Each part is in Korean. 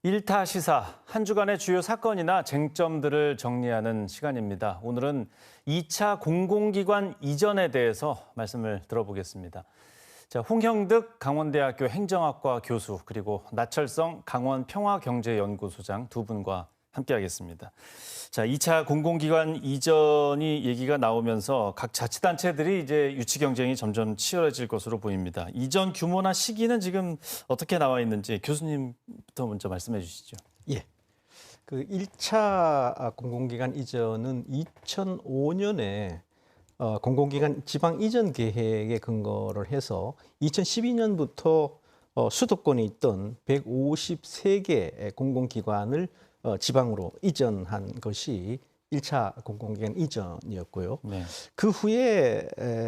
일타 시사, 한 주간의 주요 사건이나 쟁점들을 정리하는 시간입니다. 오늘은 2차 공공기관 이전에 대해서 말씀을 들어보겠습니다. 자, 홍형득 강원대학교 행정학과 교수 그리고 나철성 강원평화경제연구소장 두 분과 함께하겠습니다. 자, 2차 공공기관 이전이 얘기가 나오면서 각 자치단체들이 이제 유치 경쟁이 점점 치열해질 것으로 보입니다. 이전 규모나 시기는 지금 어떻게 나와 있는지 교수님부터 먼저 말씀해 주시죠. 예. 그 1차 공공기관 이전은 2005년에 공공기관 지방 이전 계획에 근거를 해서 2012년부터 수도권에 있던 153개 공공기관을 지방으로 이전한 것이 1차 공공기관 이전이었고요. 네. 그 후에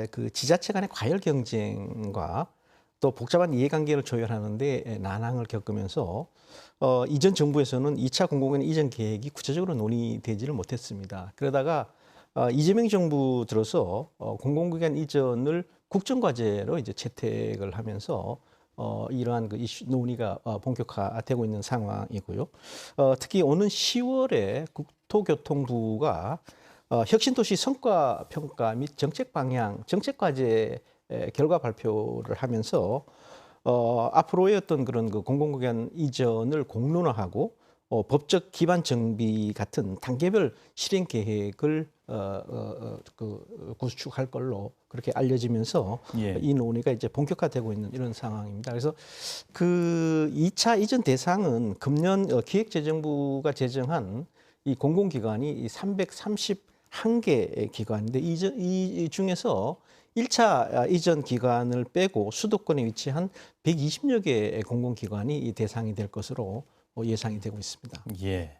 그 지자체 간의 과열 경쟁과 또 복잡한 이해관계를 조율하는 데 난항을 겪으면서 이전 정부에서는 2차 공공기관 이전 계획이 구체적으로 논의되지를 못했습니다. 그러다가 이재명 정부 들어서 공공기관 이전을 국정과제로 이제 채택을 하면서 이러한 그 이슈 논의가 본격화되고 있는 상황이고요. 특히 오는 10월에 국토교통부가 혁신도시 성과 평가 및 정책 방향, 정책 과제 결과 발표를 하면서 앞으로의 어떤 그런 그 공공기관 이전을 공론화하고 법적 기반 정비 같은 단계별 실행 계획을 구축할 걸로 그렇게 알려지면서 예. 이 논의가 이제 본격화되고 있는 이런 상황입니다. 그래서 그 2차 이전 대상은 금년 기획재정부가 제정한 이 공공기관이 331개 기관인데 이 중에서 1차 이전 기관을 빼고 수도권에 위치한 120여 개의 공공기관이 이 대상이 될 것으로 예상이 되고 있습니다. 예.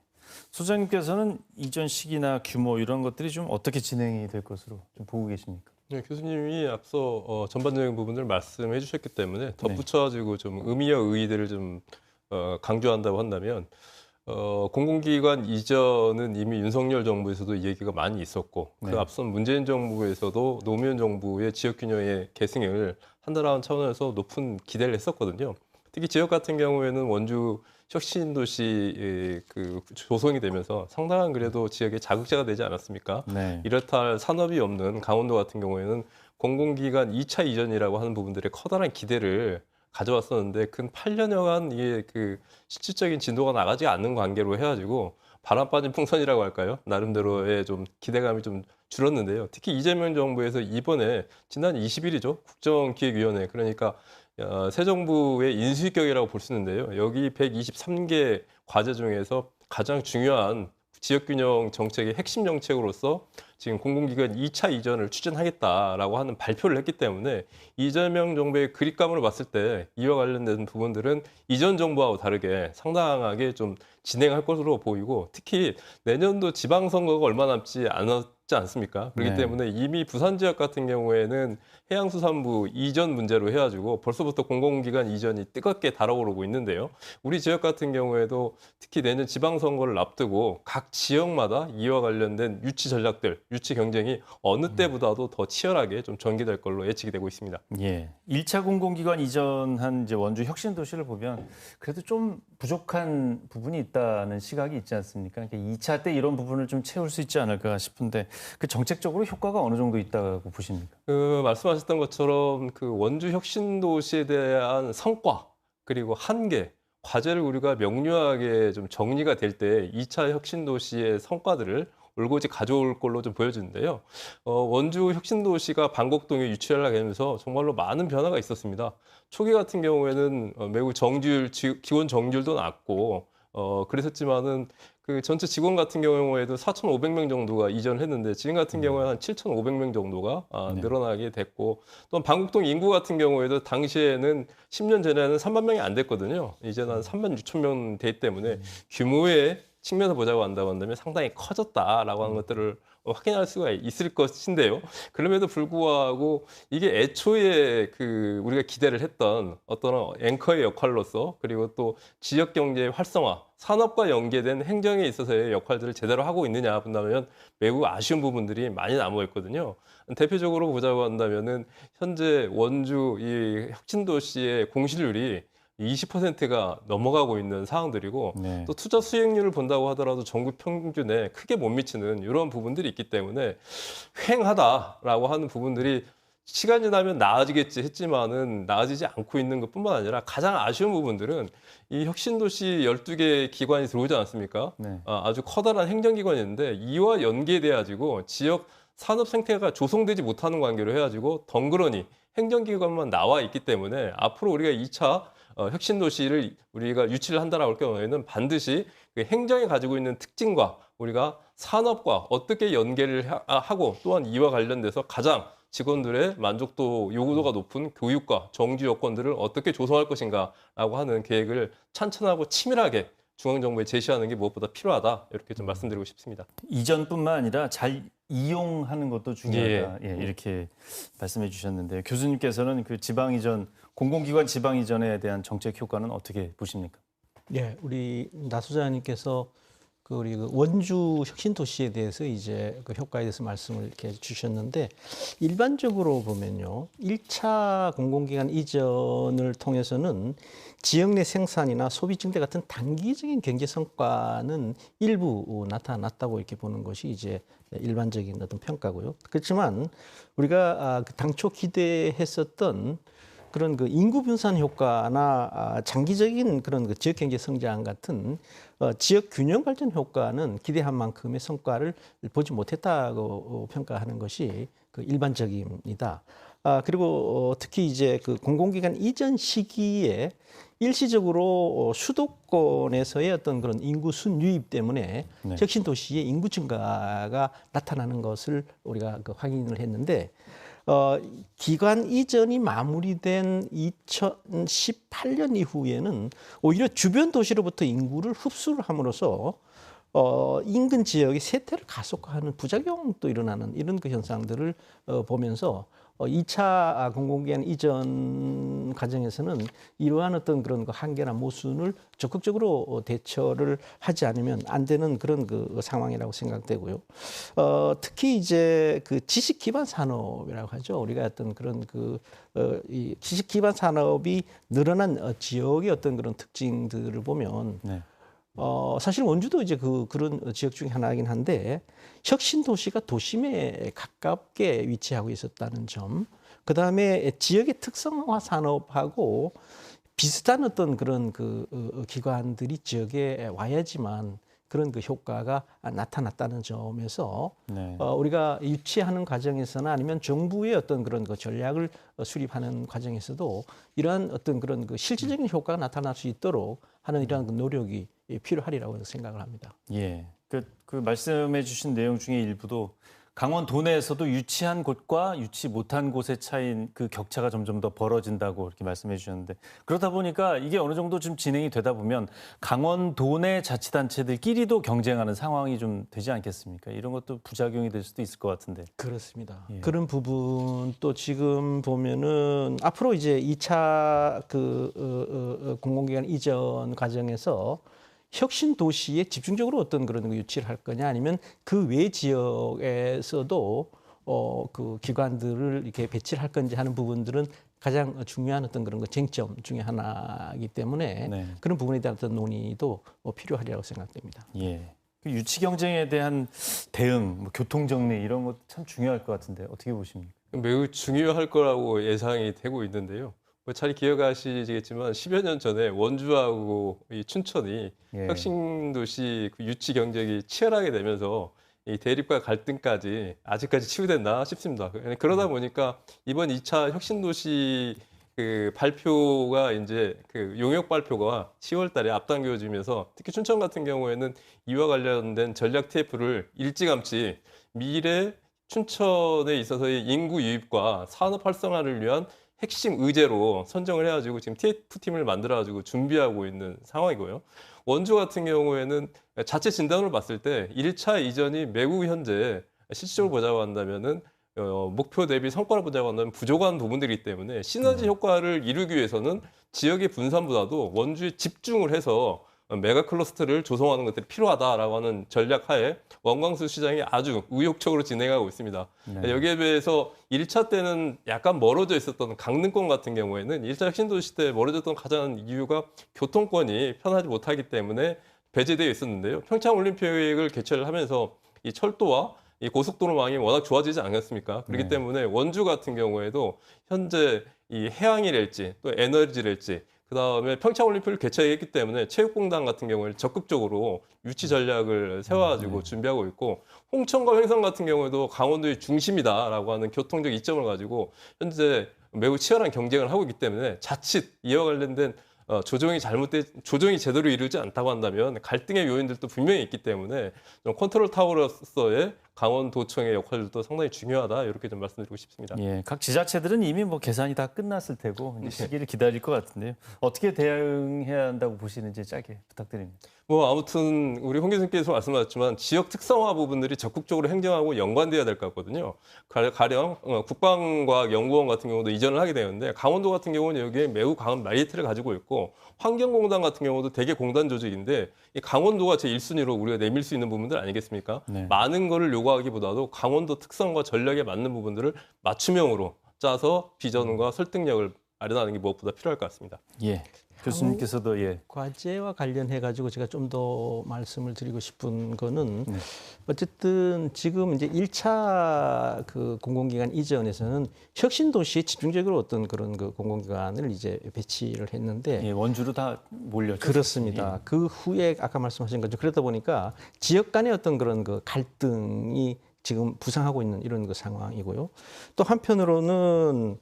소장님께서는 이전 시기나 규모 이런 것들이 좀 어떻게 진행이 될 것으로 좀 보고 계십니까? 네, 교수님이 앞서 전반적인 부분을 말씀해 주셨기 때문에 덧붙여가지고 좀 의미와 의의들을 좀 강조한다고 한다면 공공기관 이전은 이미 윤석열 정부에서도 얘기가 많이 있었고 그 앞선 문재인 정부에서도 노무현 정부의 지역균형의 계승을 한다라는 차원에서 높은 기대를 했었거든요. 특히 지역 같은 경우에는 원주 혁신도시 그 조성이 되면서 상당한 그래도 지역의 자극제가 되지 않았습니까? 네. 이렇다 할 산업이 없는 강원도 같은 경우에는 공공기관 2차 이전이라고 하는 부분들의 커다란 기대를 가져왔었는데 근 8년여간 이게 그 실질적인 진도가 나가지 않는 관계로 해가지고 바람 빠진 풍선이라고 할까요? 나름대로의 좀 기대감이 좀 줄었는데요. 특히 이재명 정부에서 이번에 지난 20일이죠. 국정기획위원회 그러니까 새 정부의 인수위격이라고 볼 수 있는데요. 여기 123개 과제 중에서 가장 중요한 지역균형 정책의 핵심 정책으로서 지금 공공기관 2차 이전을 추진하겠다라고 하는 발표를 했기 때문에 이재명 정부의 그립감으로 봤을 때 이와 관련된 부분들은 이전 정부하고 다르게 상당하게 좀 진행할 것으로 보이고 특히 내년도 지방선거가 얼마 남지 않았지 않습니까? 그렇기 때문에 이미 부산 지역 같은 경우에는 해양수산부 이전 문제로 해가지고 벌써부터 공공기관 이전이 뜨겁게 달아오르고 있는데요. 우리 지역 같은 경우에도 특히 내년 지방선거를 앞두고 각 지역마다 이와 관련된 유치 전략들, 유치 경쟁이 어느 때보다도 더 치열하게 좀 전개될 걸로 예측이 되고 있습니다. 예. 1차 공공기관 이전한 이제 원주 혁신도시를 보면 그래도 좀 부족한 부분이 있다는 시각이 있지 않습니까? 그러니까 2차 때 이런 부분을 좀 채울 수 있지 않을까 싶은데 그 정책적으로 효과가 어느 정도 있다고 보십니까? 말씀하셨던 것처럼 그 원주 혁신도시에 대한 성과 그리고 한계, 과제를 우리가 명료하게 좀 정리가 될 때 2차 혁신도시의 성과들을 올곧이 가져올 걸로 좀 보여지는데요. 원주 혁신도시가 방곡동에 유치를 하게 되면서 정말로 많은 변화가 있었습니다. 초기 같은 경우에는 매우 정규율, 기본 정규율도 낮고 그랬었지만은 그 전체 직원 같은 경우에도 4,500명 정도가 이전을 했는데 지금 같은 경우에는 한 7,500명 정도가 늘어나게 됐고 또 방곡동 인구 같은 경우에도 당시에는 10년 전에는 3만 명이 안 됐거든요. 이제는 한 3만 6천 명 되기 때문에 규모의 측면에서 보자고 한다면 상당히 커졌다라고 하는 것들을 확인할 수가 있을 것인데요. 그럼에도 불구하고 이게 애초에 그 우리가 기대를 했던 어떤 앵커의 역할로서 그리고 또 지역 경제의 활성화, 산업과 연계된 행정에 있어서의 역할들을 제대로 하고 있느냐 본다면 매우 아쉬운 부분들이 많이 남아 있거든요. 대표적으로 보자고 한다면은 현재 원주 이 혁신도시의 공실률이 20%가 넘어가고 있는 상황들이고 네. 또 투자 수익률을 본다고 하더라도 전국 평균에 크게 못 미치는 이런 부분들이 있기 때문에 횡하다라고 하는 부분들이 시간이 지나면 나아지겠지 했지만은 나아지지 않고 있는 것뿐만 아니라 가장 아쉬운 부분들은 이 혁신도시 12개 기관이 들어오지 않았습니까? 네. 아주 커다란 행정기관이었는데 이와 연계돼 가지고 지역 산업 생태가 조성되지 못하는 관계로 해가지고 덩그러니 행정기관만 나와 있기 때문에 앞으로 우리가 2차 혁신도시를 우리가 유치를 한다라고 할 경우에는 반드시 그 행정이 가지고 있는 특징과 우리가 산업과 어떻게 연계를 하고 또한 이와 관련돼서 가장 직원들의 만족도 요구도가 높은 교육과 정규 여건들을 어떻게 조성할 것인가라고 하는 계획을 찬찬하고 치밀하게 중앙정부에 제시하는 게 무엇보다 필요하다 이렇게 좀 말씀드리고 싶습니다. 이전뿐만 아니라 잘 이용하는 것도 중요하다. 예, 이렇게 말씀해 주셨는데 교수님께서는 그 지방 이전 공공기관 지방 이전에 대한 정책 효과는 어떻게 보십니까? 예, 우리 나 소장님께서 우리 원주 혁신 도시에 대해서 이제 그 효과에 대해서 말씀을 이렇게 주셨는데 일반적으로 보면요. 1차 공공기관 이전을 통해서는 지역 내 생산이나 소비 증대 같은 단기적인 경제 성과는 일부 나타났다고 이렇게 보는 것이 이제 일반적인 어떤 평가고요. 그렇지만 우리가 당초 기대했었던 그런 그 인구 분산 효과나 장기적인 그런 그 지역 경제 성장 같은 지역 균형 발전 효과는 기대한 만큼의 성과를 보지 못했다고 평가하는 것이 그 일반적입니다. 그리고 특히 이제 그 공공기관 이전 시기에 일시적으로 수도권에서의 어떤 그런 인구 순유입 때문에 네. 혁신 도시의 인구 증가가 나타나는 것을 우리가 그 확인을 했는데 기관 이전이 마무리된 2018년 이후에는 오히려 주변 도시로부터 인구를 흡수를 함으로써 인근 지역의 쇠퇴를 가속화하는 부작용도 일어나는 이런 그 현상들을 보면서 2차 공공기관 이전 과정에서는 이러한 어떤 그런 그 한계나 모순을 적극적으로 대처를 하지 않으면 안 되는 그런 그 상황이라고 생각되고요. 특히 이제 그 지식 기반 산업이라고 하죠. 우리가 어떤 그런 이 지식 기반 산업이 늘어난 지역의 어떤 그런 특징들을 보면 네. 사실 원주도 이제 그런 지역 중에 하나이긴 한데 혁신 도시가 도심에 가깝게 위치하고 있었다는 점, 그 다음에 지역의 특성화 산업하고 비슷한 어떤 그런 기관들이 지역에 와야지만 그런 그 효과가 나타났다는 점에서 네. 우리가 유치하는 과정에서나 아니면 정부의 어떤 그런 그 전략을 수립하는 과정에서도 이러한 어떤 그런 그 실질적인 효과가 나타날 수 있도록 하는 이러한 그 노력이 필요하리라고 생각을 합니다. 예. 그 말씀해 주신 내용 중에 일부도 강원 도내에서도 유치한 곳과 유치 못한 곳의 차이인 그 격차가 점점 더 벌어진다고 이렇게 말씀해 주셨는데 그러다 보니까 이게 어느 정도 좀 진행이 되다 보면 강원 도내 자치단체들끼리도 경쟁하는 상황이 좀 되지 않겠습니까? 이런 것도 부작용이 될 수도 있을 것 같은데. 그렇습니다. 예. 그런 부분 또 지금 보면은 앞으로 이제 2차 공공기관 이전 과정에서 혁신 도시에 집중적으로 어떤 그런 거 유치를 할 거냐 아니면 그 외 지역에서도 그 기관들을 이렇게 배치를 할 건지 하는 부분들은 가장 중요한 어떤 그런 거 쟁점 중에 하나이기 때문에 네. 그런 부분에 대한 어떤 논의도 필요하리라고 생각됩니다. 예. 그 유치 경쟁에 대한 대응, 뭐 교통 정리 이런 것도 참 중요할 것 같은데 어떻게 보십니까? 매우 중요할 거라고 예상이 되고 있는데요. 뭐 잘 기억하시겠지만 10여 년 전에 원주하고 이 춘천이 예. 혁신도시 그 유치 경쟁이 치열하게 되면서 이 대립과 갈등까지 아직까지 치유됐나 싶습니다. 그러다 보니까 이번 2차 혁신도시 그 발표가 이제 그 용역 발표가 10월 달에 앞당겨지면서 특히 춘천 같은 경우에는 이와 관련된 전략 TF를 일찌감치 미래 춘천에 있어서의 인구 유입과 산업 활성화를 위한 핵심 의제로 선정을 해가지고 지금 TF팀을 만들어가지고 준비하고 있는 상황이고요. 원주 같은 경우에는 자체 진단으로 봤을 때 1차 이전이 매우 현재 실질적으로 보자고 한다면은 목표 대비 성과를 보자고 한다면 부족한 부분들이기 때문에 시너지 효과를 이루기 위해서는 지역의 분산보다도 원주에 집중을 해서 메가 클러스터를 조성하는 것들이 필요하다라고 하는 전략 하에 원광수 시장이 아주 의욕적으로 진행하고 있습니다. 네. 여기에 비해서 1차 때는 약간 멀어져 있었던 강릉권 같은 경우에는 1차 신도시 때 멀어졌던 가장 이유가 교통권이 편하지 못하기 때문에 배제되어 있었는데요. 평창올림픽을 개최를 하면서 이 철도와 이 고속도로망이 워낙 좋아지지 않았습니까? 그렇기 네. 때문에 원주 같은 경우에도 현재 이 해양이랄지 또 에너지랄지 그다음에 평창올림픽을 개최했기 때문에 체육공단 같은 경우에 적극적으로 유치 전략을 세워가지고 준비하고 있고 홍천과 횡성 같은 경우에도 강원도의 중심이다라고 하는 교통적 이점을 가지고 현재 매우 치열한 경쟁을 하고 있기 때문에 자칫 이와 관련된 조정이 제대로 이루지 않다고 한다면 갈등의 요인들도 분명히 있기 때문에 좀 컨트롤 타워로서의 강원도청의 역할도 상당히 중요하다 이렇게 좀 말씀드리고 싶습니다. 예, 각 지자체들은 이미 뭐 계산이 다 끝났을 테고 이제 시기를 기다릴 것 같은데요. 어떻게 대응해야 한다고 보시는지 짧게 부탁드립니다. 뭐 아무튼 우리 홍 교수님께서 말씀하셨지만 지역 특성화 부분들이 적극적으로 행정하고 연관돼야 될 것 같거든요. 가령 국방과학연구원 같은 경우도 이전을 하게 되는데 강원도 같은 경우는 여기에 매우 강한 메리트를 가지고 있고 환경공단 같은 경우도 대개 공단 조직인데 이 강원도가 제 1순위로 우리가 내밀 수 있는 부분들 아니겠습니까? 네. 많은 거를 요구하기보다도 강원도 특성과 전략에 맞는 부분들을 맞춤형으로 짜서 비전과 설득력을 마련하는 게 무엇보다 필요할 것 같습니다. 예, 교수님께서도 예, 과제와 관련해 가지고 제가 좀 더 말씀을 드리고 싶은 거는 네. 어쨌든 지금 이제 1차 그 공공기관 이전에서는 혁신 도시에 집중적으로 어떤 그런 그 공공기관을 이제 배치를 했는데 예, 원주로 다 몰렸죠. 그렇습니다. 그 후에 아까 말씀하신 것처럼 그러다 보니까 지역 간의 어떤 그런 그 갈등이 지금 부상하고 있는 이런 그 상황이고요. 또 한편으로는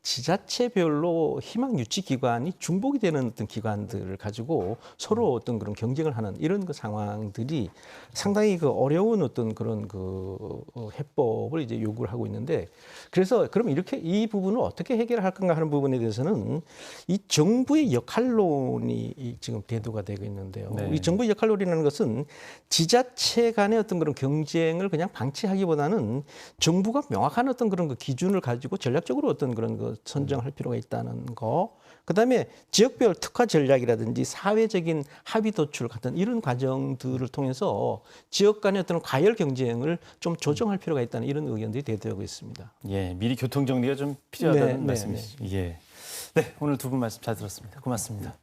지자체별로 희망 유치 기관이 중복이 되는 어떤 기관들을 가지고 서로 어떤 그런 경쟁을 하는 이런 그 상황들이 상당히 그 어려운 어떤 그런 그 해법을 이제 요구를 하고 있는데 그래서 그럼 이렇게 이 부분을 어떻게 해결할 건가 하는 부분에 대해서는 이 정부의 역할론이 지금 대두가 되고 있는데요. 네. 이 정부의 역할론이라는 것은 지자체 간의 어떤 그런 경쟁을 그냥 방치하기보다는 정부가 명확한 어떤 그런 그 기준을 가지고 전략적으로 어떤 그런 그 선정할 필요가 있다는 거. 그다음에 지역별 특화 전략이라든지 사회적인 합의 도출 같은 이런 과정들을 통해서 지역 간의 어떤 과열 경쟁을 좀 조정할 필요가 있다는 이런 의견들이 대두하고 있습니다. 예, 미리 교통 정리가 좀 필요하다는 네, 말씀이시죠. 예. 네, 오늘 두 분 말씀 잘 들었습니다. 고맙습니다.